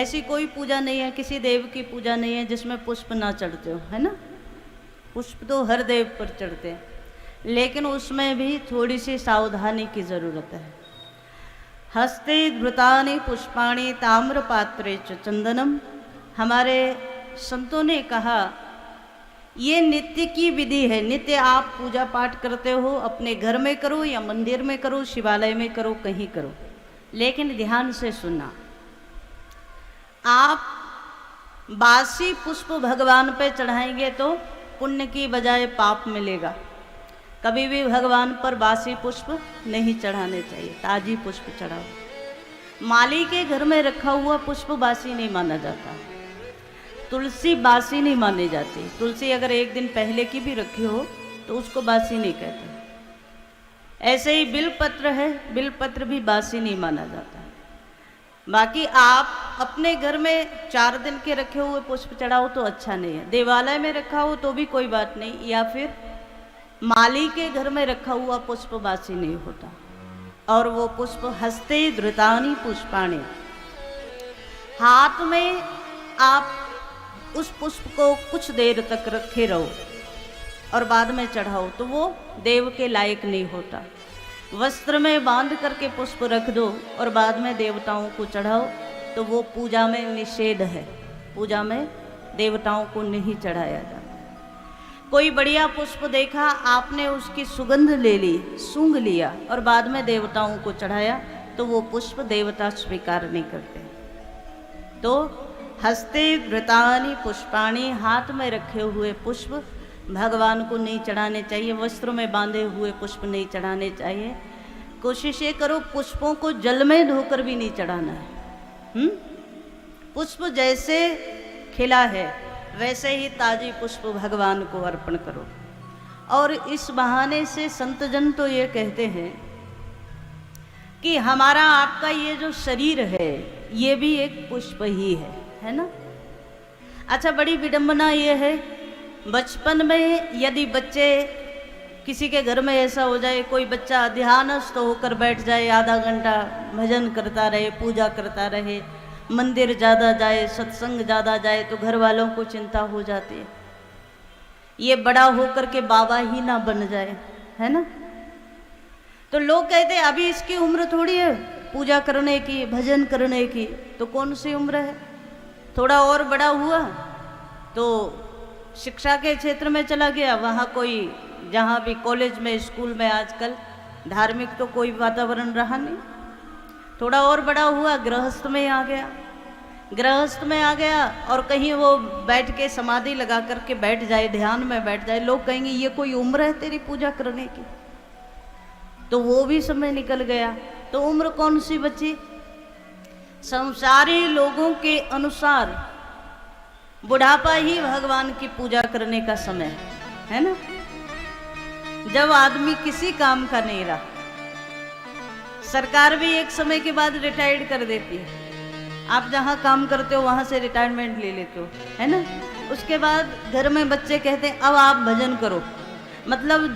ऐसी कोई पूजा नहीं है, किसी देव की पूजा नहीं है जिसमें पुष्प ना चढ़ते हो, है ना। पुष्प तो हर देव पर चढ़ते हैं, लेकिन उसमें भी थोड़ी सी सावधानी की ज़रूरत है। हस्ते धृतानि पुष्पाणि ताम्र पात्रे च चंदनम। हमारे संतों ने कहा ये नित्य की विधि है। नित्य आप पूजा पाठ करते हो, अपने घर में करो या मंदिर में करो, शिवालय में करो, कहीं करो, लेकिन ध्यान से सुनना। आप बासी पुष्प भगवान पे चढ़ाएंगे तो पुण्य की बजाय पाप मिलेगा। कभी भी भगवान पर बासी पुष्प नहीं चढ़ाने चाहिए, ताजी पुष्प चढ़ाओ। माली के घर में रखा हुआ पुष्प बासी नहीं माना जाता। तुलसी बासी नहीं मानी जाती। तुलसी अगर एक दिन पहले की भी रखी हो तो उसको बासी नहीं कहते। ऐसे ही बिलपत्र है, बिलपत्र भी बासी नहीं माना जाता। बाकी आप अपने घर में 4 दिन के रखे हुए पुष्प चढ़ाओ तो अच्छा नहीं है। देवालय में रखा हो तो भी कोई बात नहीं, या फिर माली के घर में रखा हुआ पुष्प बासी नहीं होता। और वो पुष्प हस्ते धृतानि पुष्पाणि, हाथ में आप उस पुष्प को कुछ देर तक रखे रहो और बाद में चढ़ाओ तो वो देव के लायक नहीं होता। वस्त्र में बांध करके पुष्प रख दो और बाद में देवताओं को चढ़ाओ तो वो पूजा में निषेध है। पूजा में देवताओं को नहीं चढ़ाया जाता। कोई बढ़िया पुष्प देखा, आपने उसकी सुगंध ले ली, सूंघ लिया और बाद में देवताओं को चढ़ाया तो वो पुष्प देवता स्वीकार नहीं करते। तो हस्ते धृतानि पुष्पाणि, हाथ में रखे हुए पुष्प भगवान को नहीं चढ़ाने चाहिए। वस्त्रों में बांधे हुए पुष्प नहीं चढ़ाने चाहिए। कोशिश ये करो पुष्पों को जल में धोकर भी नहीं चढ़ाना है। पुष्प जैसे खिला है वैसे ही ताजी पुष्प भगवान को अर्पण करो। और इस बहाने से संतजन तो ये कहते हैं कि हमारा आपका ये जो शरीर है ये भी एक पुष्प ही है ना। अच्छा, बड़ी विडंबना ये है, बचपन में यदि बच्चे किसी के घर में ऐसा हो जाए, कोई बच्चा ध्यानस्थ होकर बैठ जाए, आधा घंटा भजन करता रहे, पूजा करता रहे, मंदिर ज़्यादा जाए, सत्संग ज़्यादा जाए, तो घर वालों को चिंता हो जाती है ये बड़ा होकर के बाबा ही ना बन जाए, है ना। तो लोग कहते हैं अभी इसकी उम्र थोड़ी है पूजा करने की, भजन करने की, तो कौन सी उम्र है। थोड़ा और बड़ा हुआ तो शिक्षा के क्षेत्र में चला गया, वहाँ कोई, जहाँ भी कॉलेज में, स्कूल में आजकल धार्मिक तो कोई वातावरण रहा नहीं। थोड़ा और बड़ा हुआ गृहस्थ में आ गया, गृहस्थ में आ गया और कहीं वो बैठ के समाधि लगा करके बैठ जाए, ध्यान में बैठ जाए, लोग कहेंगे ये कोई उम्र है तेरी पूजा करने की। तो वो भी समय निकल गया, तो उम्र कौन सी बची। संसारी लोगों के अनुसार बुढ़ापा ही भगवान की पूजा करने का समय है ना, जब आदमी किसी काम का नहीं रहा। सरकार भी एक समय के बाद रिटायर्ड कर देती है। आप जहाँ काम करते हो वहाँ से रिटायरमेंट ले लेते हो, है ना। उसके बाद घर में बच्चे कहते हैं अब आप भजन करो, मतलब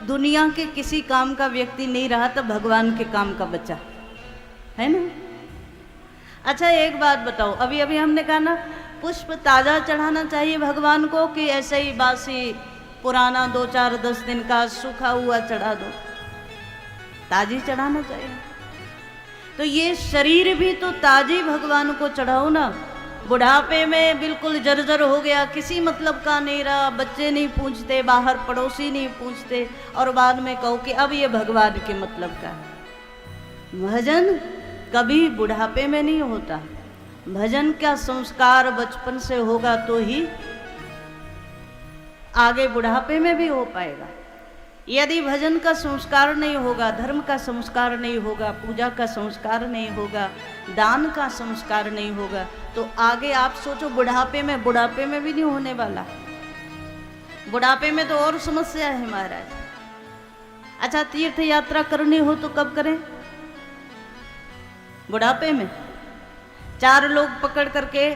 दुनिया के किसी काम का व्यक्ति नहीं रहा, तब भगवान के काम का बचा, है ना। अच्छा, एक बात बताओ, अभी अभी हमने कहा ना पुष्प ताज़ा चढ़ाना चाहिए भगवान को कि ऐसे ही बासी पुराना 2, 4, 10 दिन का सूखा हुआ चढ़ा दो। ताजी चढ़ाना चाहिए। तो ये शरीर भी तो ताजी भगवान को चढ़ाओ ना। बुढ़ापे में बिल्कुल जर्जर हो गया, किसी मतलब का नहीं रहा, बच्चे नहीं पूछते, बाहर पड़ोसी नहीं पूछते, और बाद में कहो कि अब ये भगवान के मतलब का है। भजन कभी बुढ़ापे में नहीं होता। भजन का संस्कार बचपन से होगा तो ही आगे बुढ़ापे में भी हो पाएगा। यदि भजन का संस्कार नहीं होगा, धर्म का संस्कार नहीं होगा, पूजा का संस्कार नहीं होगा, दान का संस्कार नहीं होगा, तो आगे आप सोचो बुढ़ापे में भी नहीं होने वाला। बुढ़ापे में तो और समस्या है महाराज। अच्छा, तीर्थ यात्रा करनी हो तो कब करें। बुढ़ापे में 4 लोग पकड़ करके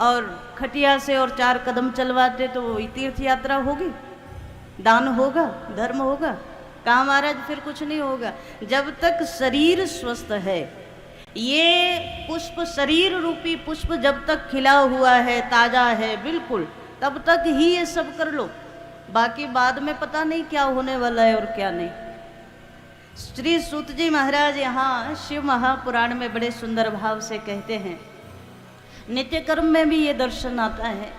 और खटिया से और 4 कदम चलवाते तो वो तीर्थ यात्रा होगी, दान होगा, धर्म होगा। कहाँ महाराज, फिर कुछ नहीं होगा। जब तक शरीर स्वस्थ है, ये पुष्प शरीर रूपी पुष्प जब तक खिला हुआ है, ताजा है बिल्कुल, तब तक ही ये सब कर लो, बाकी बाद में पता नहीं क्या होने वाला है और क्या नहीं। श्री सूत जी महाराज यहाँ शिव महापुराण में बड़े सुंदर भाव से कहते हैं, नित्य कर्म में भी ये दर्शन आता है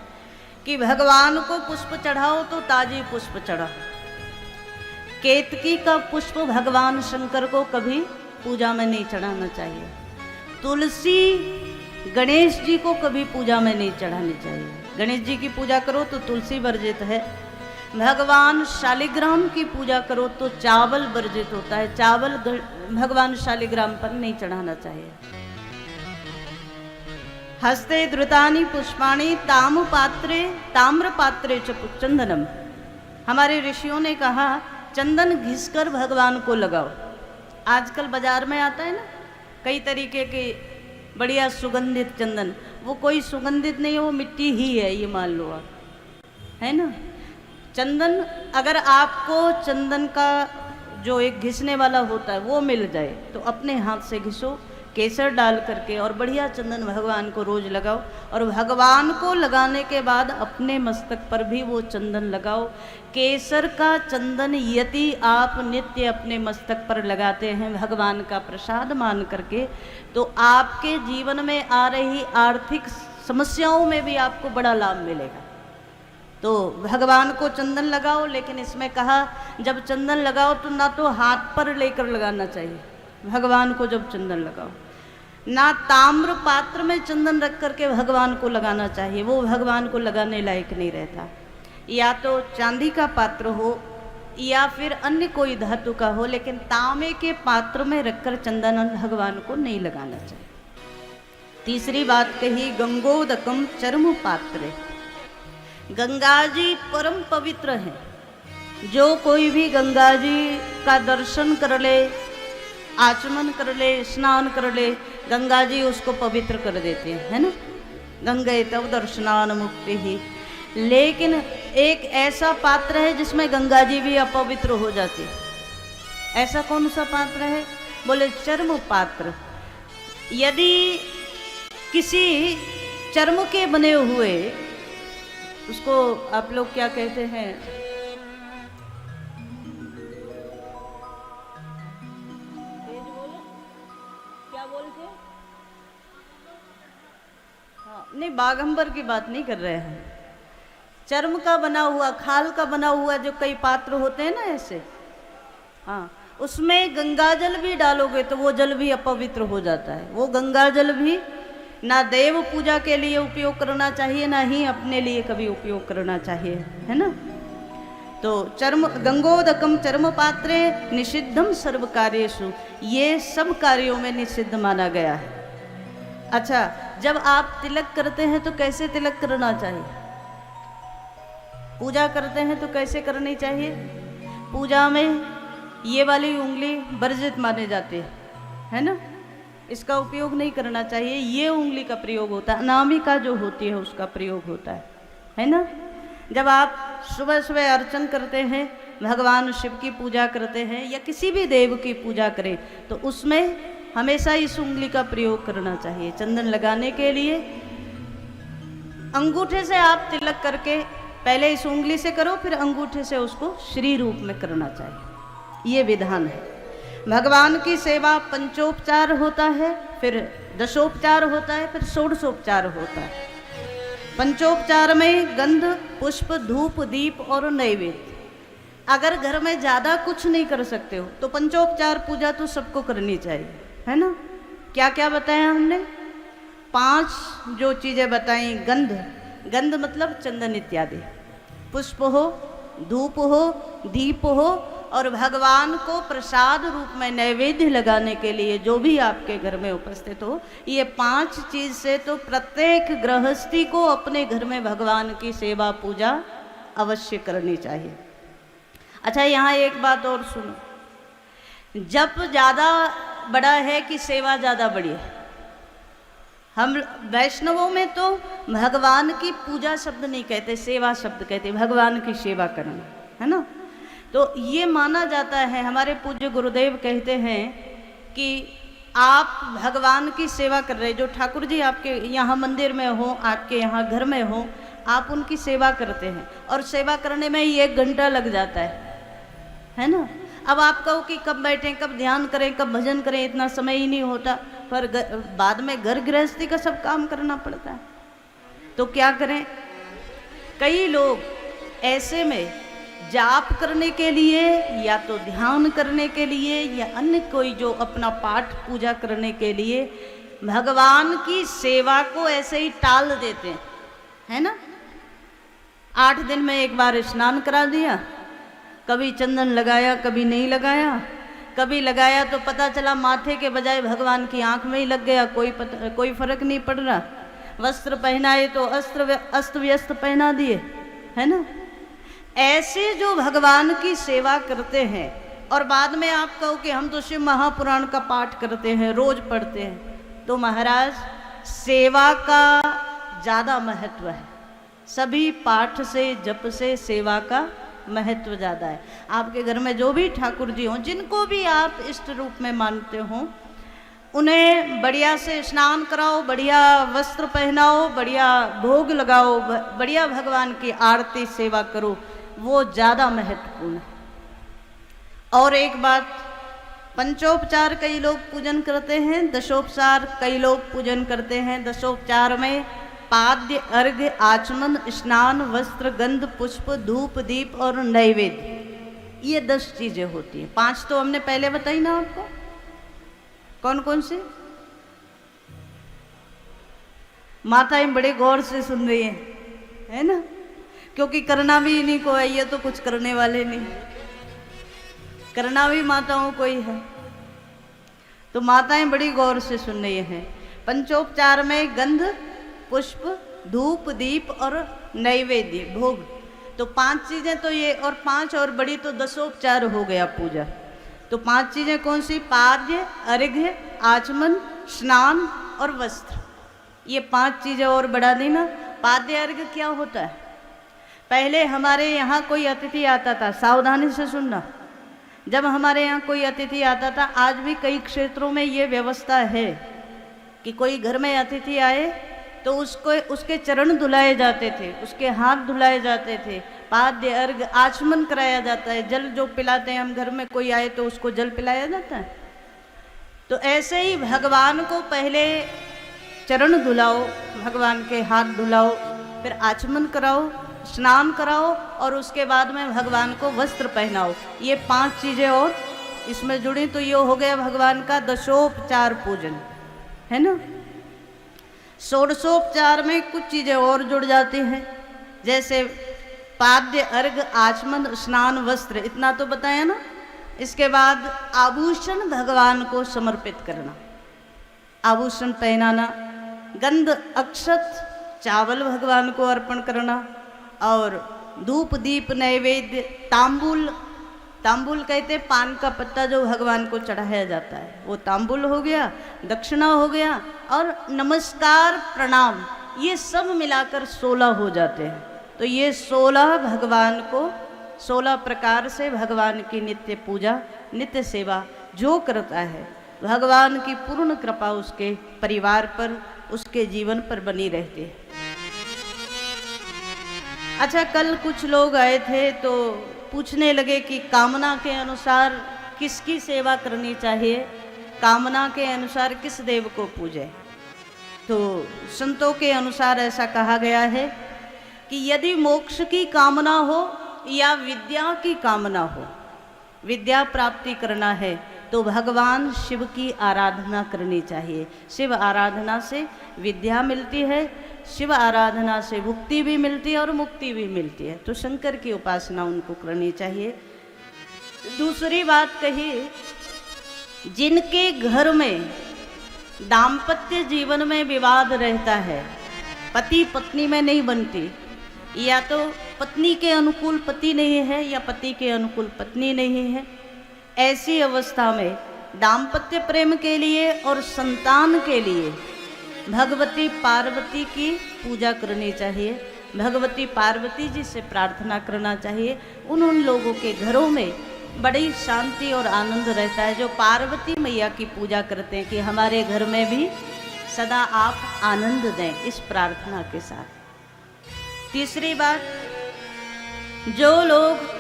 कि भगवान को पुष्प चढ़ाओ तो ताजी पुष्प चढ़ाओ। केतकी का पुष्प भगवान शंकर को कभी पूजा में नहीं चढ़ाना चाहिए। तुलसी गणेश जी को कभी पूजा में नहीं चढ़ानी चाहिए। गणेश जी की पूजा करो तो तुलसी वर्जित है। भगवान शालिग्राम की पूजा करो तो चावल वर्जित होता है, चावल भगवान शालिग्राम पर नहीं चढ़ाना चाहिए। हस्ते धृतानि पुष्पाणि ताम्र पात्रे च चंदनम। हमारे ऋषियों ने कहा चंदन घिसकर भगवान को लगाओ। आजकल बाजार में आता है ना कई तरीके के बढ़िया सुगंधित चंदन, वो कोई सुगंधित नहीं है, वो मिट्टी ही है, ये मान लो आप, है ना। चंदन अगर आपको चंदन का जो एक घिसने वाला होता है वो मिल जाए तो अपने हाथ से घिसो, केसर डाल करके, और बढ़िया चंदन भगवान को रोज लगाओ। और भगवान को लगाने के बाद अपने मस्तक पर भी वो चंदन लगाओ। केसर का चंदन यदि आप नित्य अपने मस्तक पर लगाते हैं भगवान का प्रसाद मान करके, तो आपके जीवन में आ रही आर्थिक समस्याओं में भी आपको बड़ा लाभ मिलेगा। तो भगवान को चंदन लगाओ, लेकिन इसमें कहा जब चंदन लगाओ तो ना तो हाथ पर लेकर लगाना चाहिए भगवान को, जब चंदन लगाओ ना ताम्र पात्र में चंदन रख करके भगवान को लगाना चाहिए, वो भगवान को लगाने लायक नहीं रहता। या तो चांदी का पात्र हो या फिर अन्य कोई धातु का हो, लेकिन तांबे के पात्र में रखकर चंदन भगवान को नहीं लगाना चाहिए। तीसरी बात कही गंगोदकम चर्म पात्रे। गंगा जी परम पवित्र हैं। जो कोई भी गंगा जी का दर्शन कर ले, आचमन कर ले, स्नान कर ले, गंगा जी उसको पवित्र कर देते हैं, है ना। गंगे तव दर्शनान मुक्ति ही। लेकिन एक ऐसा पात्र है जिसमें गंगा जी भी अपवित्र हो जाती है। ऐसा कौन सा पात्र है? बोले चर्म पात्र। यदि किसी चर्म के बने हुए, उसको आप लोग क्या कहते हैं, क्या बोलते हैं? हाँ, नहीं, बागंबर की बात नहीं कर रहे हैं। चर्म का बना हुआ, खाल का बना हुआ जो कई पात्र होते हैं ना ऐसे, हाँ, उसमें गंगा जल भी डालोगे तो वो जल भी अपवित्र हो जाता है। वो गंगा जल भी ना देव पूजा के लिए उपयोग करना चाहिए, ना ही अपने लिए कभी उपयोग करना चाहिए, है ना। तो चर्म गंगोदकम चर्म पात्रे निषिद्धम सर्व कार्येषु, ये सब कार्यों में निषिद्ध माना गया है। अच्छा, जब आप तिलक करते हैं तो कैसे तिलक करना चाहिए? पूजा करते हैं तो कैसे करनी चाहिए? पूजा में ये वाली उंगली वर्जित माने जाते हैं, है ना, इसका उपयोग नहीं करना चाहिए। ये उंगली का प्रयोग होता है, अनामिका जो होती है उसका प्रयोग होता है ना। जब आप सुबह सुबह अर्चन करते हैं, भगवान शिव की पूजा करते हैं या किसी भी देव की पूजा करें, तो उसमें हमेशा इस उंगली का प्रयोग करना चाहिए चंदन लगाने के लिए। अंगूठे से आप तिलक करके पहले इस उंगली से करो, फिर अंगूठे से उसको श्री रूप में करना चाहिए, ये विधान है। भगवान की सेवा पंचोपचार होता है, फिर दशोपचार होता है, फिर षोडशोपचार होता है। पंचोपचार में गंध, पुष्प, धूप, दीप और नैवेद्य। अगर घर में ज़्यादा कुछ नहीं कर सकते हो तो पंचोपचार पूजा तो सबको करनी चाहिए, है ना। क्या क्या बताया हमने? 5 जो चीज़ें बताई, गंध मतलब चंदन इत्यादि, पुष्प हो, धूप हो, दीप हो, और भगवान को प्रसाद रूप में नैवेद्य लगाने के लिए जो भी आपके घर में उपस्थित हो, ये 5 चीज से तो प्रत्येक गृहस्थी को अपने घर में भगवान की सेवा पूजा अवश्य करनी चाहिए। अच्छा, यहाँ एक बात और सुनो, जप ज़्यादा बड़ा है कि सेवा ज़्यादा बड़ी है? हम वैष्णवों में तो भगवान की पूजा शब्द नहीं कहते, सेवा शब्द कहते, भगवान की सेवा करना, है ना। तो ये माना जाता है, हमारे पूज्य गुरुदेव कहते हैं कि आप भगवान की सेवा कर रहे, जो ठाकुर जी आपके यहाँ मंदिर में हो, आपके यहाँ घर में हो, आप उनकी सेवा करते हैं और सेवा करने में ही 1 घंटा लग जाता है ना। अब आप कहो कि कब बैठें, कब ध्यान करें, कब भजन करें, इतना समय ही नहीं होता, पर बाद में घर गृहस्थी का सब काम करना पड़ता है। तो क्या करें, कई लोग ऐसे में जाप करने के लिए या तो ध्यान करने के लिए या अन्य कोई जो अपना पाठ पूजा करने के लिए भगवान की सेवा को ऐसे ही टाल देते हैं, है ना। 8 दिन में एक बार स्नान करा दिया, कभी चंदन लगाया, कभी नहीं लगाया, कभी लगाया तो पता चला माथे के बजाय भगवान की आंख में ही लग गया, कोई फर्क नहीं पड़ रहा। वस्त्र पहनाए तो अस्त व्यस्त पहना दिए, है ना। ऐसे जो भगवान की सेवा करते हैं और बाद में आप कहो कि हम तो शिव महापुराण का पाठ करते हैं, रोज पढ़ते हैं, तो महाराज सेवा का ज़्यादा महत्व है। सभी पाठ से, जप से सेवा का महत्व ज़्यादा है। आपके घर में जो भी ठाकुर जी हों, जिनको भी आप इष्ट रूप में मानते हों, उन्हें बढ़िया से स्नान कराओ, बढ़िया वस्त्र पहनाओ, बढ़िया भोग लगाओ, बढ़िया भगवान की आरती सेवा करो, वो ज़्यादा महत्वपूर्ण है। और एक बात, पंचोपचार कई लोग पूजन करते हैं, दशोपचार कई लोग पूजन करते हैं। दशोपचार में पाद्य, अर्घ्य, आचमन, स्नान, वस्त्र, गंध, पुष्प, धूप, दीप और नैवेद्य, ये 10 चीजें होती हैं। 5 तो हमने पहले बताई ना आपको, कौन कौन सी। माताएं बड़े गौर से सुन रही हैं, है ना, क्योंकि करना भी इन्हीं को है, ये तो कुछ करने वाले नहीं, करना भी माताओं को ही है। तो माताएं बड़ी गौर से सुन रही हैं। पंचोपचार में गंध, पुष्प, धूप, दीप और नैवेद्य, भोग, तो 5 चीजें तो ये, और 5 और बड़ी तो दशोपचार हो गया पूजा। तो 5 चीजें कौन सी, पाद्य, अर्घ्य, आचमन, स्नान और वस्त्र, ये 5 चीजें और बढ़ा दी ना। पाद्य अर्घ्य क्या होता है, पहले हमारे यहाँ कोई अतिथि आता था, सावधानी से सुनना, जब हमारे यहाँ कोई अतिथि आता था, आज भी कई क्षेत्रों में ये व्यवस्था है कि कोई घर में अतिथि आए तो उसके चरण धुलाए जाते थे, उसके हाथ धुलाए जाते थे, पाद्य, अर्घ, आचमन कराया जाता है, जल जो पिलाते हैं हम, घर में कोई आए तो उसको जल पिलाया जाता है। तो ऐसे ही भगवान को पहले चरण धुलाओ, भगवान के हाथ धुलाओ, फिर आचमन कराओ, स्नान कराओ और उसके बाद में भगवान को वस्त्र पहनाओ। ये 5 चीजें और इसमें जुड़ी, तो ये हो गया भगवान का दशोपचार पूजन, है ना। षोडशोपचार में कुछ चीजें और जुड़ जाती हैं, जैसे पाद्य, अर्घ, आचमन, स्नान, वस्त्र, इतना तो बताया ना। इसके बाद आभूषण भगवान को समर्पित करना, आभूषण पहनाना, गंध, अक्षत, चावल भगवान को अर्पण करना, और धूप, दीप, नैवेद्य, तांबुल, तांबुल कहते हैं पान का पत्ता जो भगवान को चढ़ाया जाता है, वो तांबुल हो गया, दक्षिणा हो गया, और नमस्कार, प्रणाम, ये सब मिलाकर 16 हो जाते हैं। तो ये 16 भगवान को 16 प्रकार से भगवान की नित्य पूजा, नित्य सेवा जो करता है, भगवान की पूर्ण कृपा उसके परिवार पर, उसके जीवन पर बनी रहती है। अच्छा, कल कुछ लोग आए थे तो पूछने लगे कि कामना के अनुसार किसकी सेवा करनी चाहिए, कामना के अनुसार किस देव को पूजे। तो संतों के अनुसार ऐसा कहा गया है कि यदि मोक्ष की कामना हो या विद्या की कामना हो, विद्या प्राप्ति करना है तो भगवान शिव की आराधना करनी चाहिए। शिव आराधना से विद्या मिलती है, शिव आराधना से मुक्ति भी मिलती है और मुक्ति भी मिलती है। तो शंकर की उपासना उनको करनी चाहिए। दूसरी बात कही, जिनके घर में दाम्पत्य जीवन में विवाद रहता है, पति पत्नी में नहीं बनती, या तो पत्नी के अनुकूल पति नहीं है या पति के अनुकूल पत्नी नहीं है, ऐसी अवस्था में दाम्पत्य प्रेम के लिए और संतान के लिए भगवती पार्वती की पूजा करनी चाहिए, भगवती पार्वती जी से प्रार्थना करना चाहिए। उन लोगों के घरों में बड़ी शांति और आनंद रहता है। जो पार्वती मैया की पूजा करते हैं कि हमारे घर में भी सदा आप आनंद दें, इस प्रार्थना के साथ। तीसरी बात, जो लोग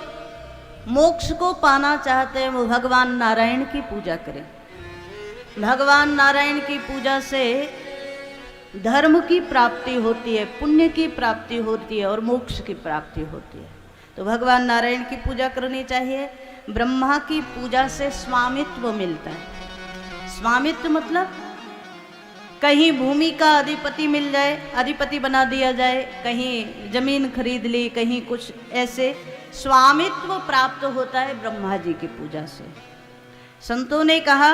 मोक्ष को पाना चाहते हैं वो भगवान नारायण की पूजा करें। भगवान नारायण की पूजा से धर्म की प्राप्ति होती है, पुण्य की प्राप्ति होती है और मोक्ष की प्राप्ति होती है। तो भगवान नारायण की पूजा करनी चाहिए। ब्रह्मा की पूजा से स्वामित्व मिलता है। स्वामित्व मतलब कहीं भूमि का अधिपति मिल जाए, अधिपति बना दिया जाए, कहीं जमीन खरीद ली, कहीं कुछ ऐसे स्वामित्व प्राप्त होता है ब्रह्मा जी की पूजा से। संतों ने कहा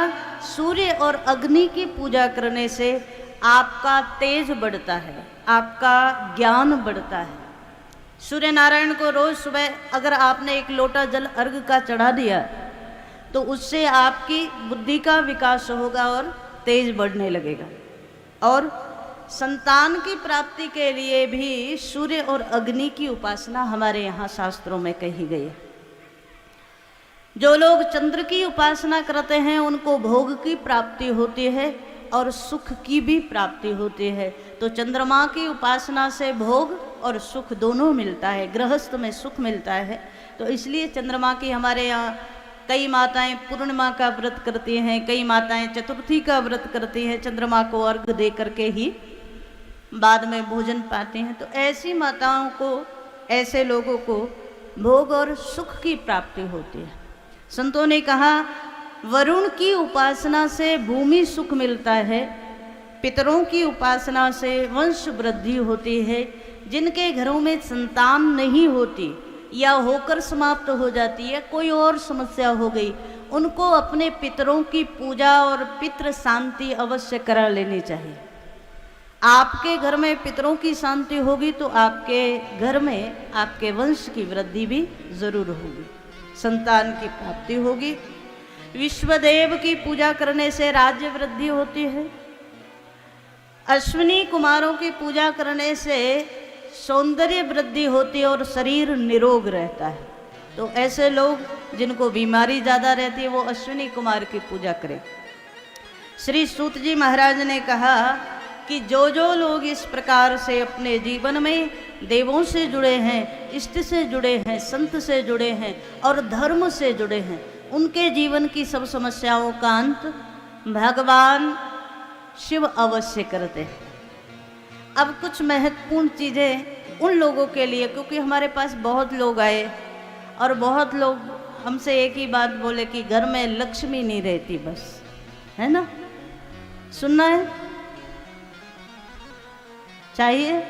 सूर्य और अग्नि की पूजा करने से आपका तेज बढ़ता है, आपका ज्ञान बढ़ता है। सूर्य नारायण को रोज सुबह अगर आपने एक लोटा जल अर्घ का चढ़ा दिया तो उससे आपकी बुद्धि का विकास होगा और तेज बढ़ने लगेगा। और संतान की प्राप्ति के लिए भी सूर्य और अग्नि की उपासना हमारे यहाँ शास्त्रों में कही गई है। जो लोग चंद्र की उपासना करते हैं उनको भोग की प्राप्ति होती है और सुख की भी प्राप्ति होती है। तो चंद्रमा की उपासना से भोग और सुख दोनों मिलता है, गृहस्थ में सुख मिलता है। तो इसलिए चंद्रमा की हमारे यहाँ कई माताएं पूर्णिमा का व्रत करती हैं, कई माताएं चतुर्थी का व्रत करती हैं, चंद्रमा को अर्घ दे करके ही बाद में भोजन पाती हैं। तो ऐसी माताओं को, ऐसे लोगों को भोग और सुख की प्राप्ति होती है। संतों ने कहा वरुण की उपासना से भूमि सुख मिलता है, पितरों की उपासना से वंश वृद्धि होती है। जिनके घरों में संतान नहीं होती या होकर समाप्त हो जाती है, कोई और समस्या हो गई, उनको अपने पितरों की पूजा और पितृ शांति अवश्य करा लेनी चाहिए। आपके घर में पितरों की शांति होगी तो आपके घर में आपके वंश की वृद्धि भी जरूर होगी, संतान की प्राप्ति होगी। विश्वदेव की पूजा करने से राज्य वृद्धि होती है। अश्विनी कुमारों की पूजा करने से सौंदर्य वृद्धि होती है और शरीर निरोग रहता है। तो ऐसे लोग जिनको बीमारी ज़्यादा रहती है वो अश्विनी कुमार की पूजा करें। श्री सूत जी महाराज ने कहा कि जो जो लोग इस प्रकार से अपने जीवन में देवों से जुड़े हैं, इष्ट से जुड़े हैं, संत से जुड़े हैं और धर्म से जुड़े हैं, उनके जीवन की सब समस्याओं का अंत भगवान शिव अवश्य करते हैं। अब कुछ महत्वपूर्ण चीज़ें उन लोगों के लिए, क्योंकि हमारे पास बहुत लोग आए और बहुत लोग हमसे एक ही बात बोले कि घर में लक्ष्मी नहीं रहती, बस, है ना? सुनना है? चाहिए?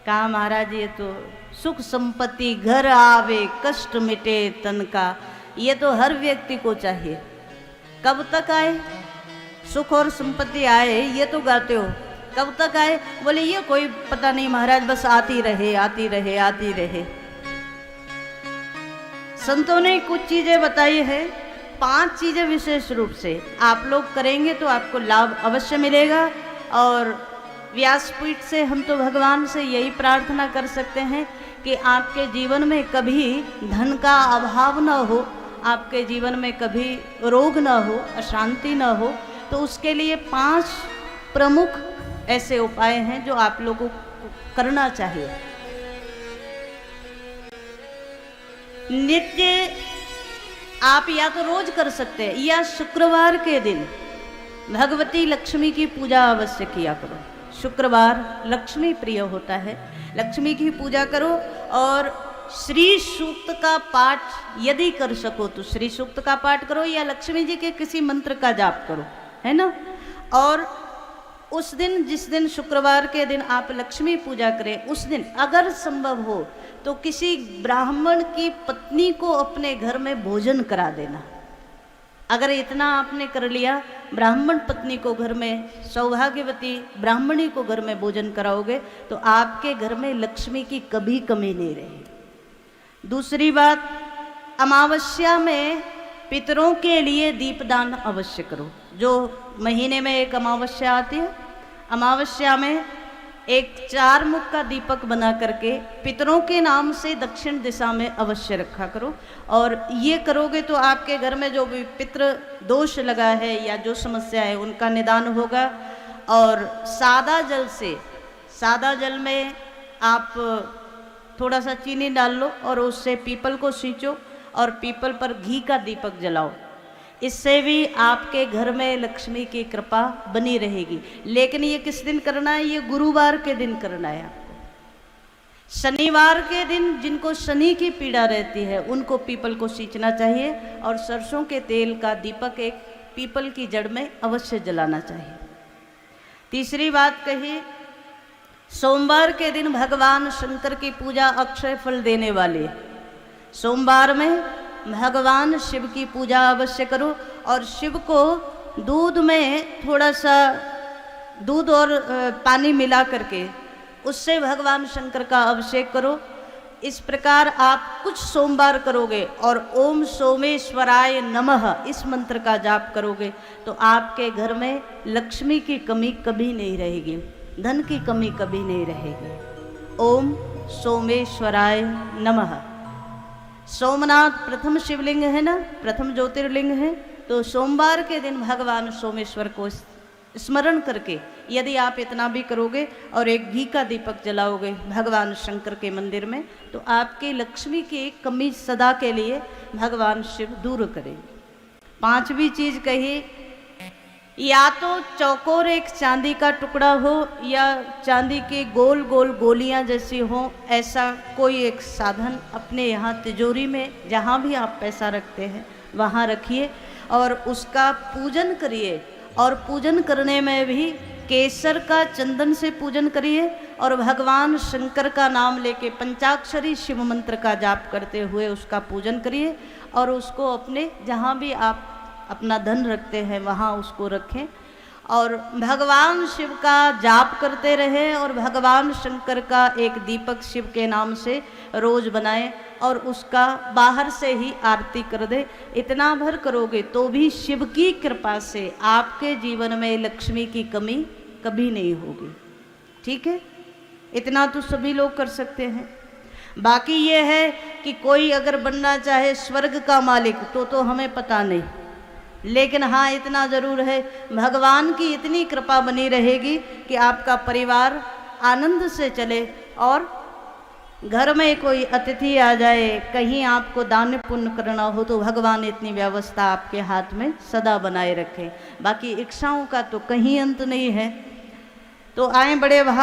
कहा महाराज ये तो सुख संपत्ति घर आवे कष्ट मिटे तन का, ये तो हर व्यक्ति को चाहिए। कब तक आए सुख और संपत्ति आए, ये तो गाते हो, कब तक आए? बोले ये कोई पता नहीं महाराज, बस आती रहे आती रहे आती रहे। संतों ने कुछ चीजें बताई है, 5 चीजें विशेष रूप से आप लोग करेंगे तो आपको लाभ अवश्य मिलेगा। और व्यासपीठ से हम तो भगवान से यही प्रार्थना कर सकते हैं कि आपके जीवन में कभी धन का अभाव न हो, आपके जीवन में कभी रोग न हो, अशांति न हो। तो उसके लिए 5 प्रमुख ऐसे उपाय हैं जो आप लोगों को करना चाहिए। नित्य आप या तो रोज कर सकते हैं या शुक्रवार के दिन भगवती लक्ष्मी की पूजा अवश्य किया करो। शुक्रवार लक्ष्मी प्रिय होता है, लक्ष्मी की पूजा करो। और श्री सूक्त का पाठ यदि कर सको तो श्री सूक्त का पाठ करो या लक्ष्मी जी के किसी मंत्र का जाप करो, है ना? और उस दिन, जिस दिन शुक्रवार के दिन आप लक्ष्मी पूजा करें, उस दिन अगर संभव हो तो किसी ब्राह्मण की पत्नी को अपने घर में भोजन करा देना। अगर इतना आपने कर लिया, ब्राह्मण पत्नी को घर में, सौभाग्यवती ब्राह्मणी को घर में भोजन कराओगे तो आपके घर में लक्ष्मी की कभी कमी नहीं रहेगी। दूसरी बात, अमावस्या में पितरों के लिए दीपदान अवश्य करो। जो महीने में एक अमावस्या आती है, अमावस्या में एक 4 मुख का दीपक बना करके पितरों के नाम से दक्षिण दिशा में अवश्य रखा करो। और ये करोगे तो आपके घर में जो भी पितृ दोष लगा है या जो समस्या है उनका निदान होगा। और सादा जल से, सादा जल में आप थोड़ा सा चीनी डाल लो और उससे पीपल को सींचो और पीपल पर घी का दीपक जलाओ। इससे भी आपके घर में लक्ष्मी की कृपा बनी रहेगी। लेकिन ये किस दिन करना है? ये गुरुवार के दिन करना है आपको। शनिवार के दिन जिनको शनि की पीड़ा रहती है उनको पीपल को सींचना चाहिए और सरसों के तेल का दीपक एक पीपल की जड़ में अवश्य जलाना चाहिए। तीसरी बात कही, सोमवार के दिन भगवान शंकर की पूजा अक्षय फल देने वाले। सोमवार में भगवान शिव की पूजा अवश्य करो और शिव को दूध में थोड़ा सा दूध और पानी मिला करके उससे भगवान शंकर का अभिषेक करो। इस प्रकार आप कुछ सोमवार करोगे और ओम सोमेश्वराय नमः इस मंत्र का जाप करोगे तो आपके घर में लक्ष्मी की कमी कभी नहीं रहेगी, धन की कमी कभी नहीं रहेगी। ओम सोमेश्वराय नमः। सोमनाथ प्रथम शिवलिंग है ना, प्रथम ज्योतिर्लिंग है, तो सोमवार के दिन भगवान सोमेश्वर को स्मरण करके यदि आप इतना भी करोगे और एक घी का दीपक जलाओगे भगवान शंकर के मंदिर में तो आपकी लक्ष्मी की कमी सदा के लिए भगवान शिव दूर करेंगे। पांचवी चीज कही, या तो चौकोर एक चांदी का टुकड़ा हो या चांदी के गोल गोल गोलियां जैसी हो, ऐसा कोई एक साधन अपने यहाँ तिजोरी में जहाँ भी आप पैसा रखते हैं वहाँ रखिए और उसका पूजन करिए। और पूजन करने में भी केसर का चंदन से पूजन करिए और भगवान शंकर का नाम लेके पंचाक्षरी शिव मंत्र का जाप करते हुए उसका पूजन करिए और उसको अपने जहाँ भी आप अपना धन रखते हैं वहाँ उसको रखें और भगवान शिव का जाप करते रहें और भगवान शंकर का एक दीपक शिव के नाम से रोज बनाएं और उसका बाहर से ही आरती कर दे। इतना भर करोगे तो भी शिव की कृपा से आपके जीवन में लक्ष्मी की कमी कभी नहीं होगी। ठीक है, इतना तो सभी लोग कर सकते हैं। बाकी ये है कि कोई अगर बनना चाहे स्वर्ग का मालिक तो हमें पता नहीं, लेकिन हाँ इतना ज़रूर है भगवान की इतनी कृपा बनी रहेगी कि आपका परिवार आनंद से चले और घर में कोई अतिथि आ जाए, कहीं आपको दान पुण्य करना हो तो भगवान इतनी व्यवस्था आपके हाथ में सदा बनाए रखें। बाकी इच्छाओं का तो कहीं अंत नहीं है। तो आए बड़े भाव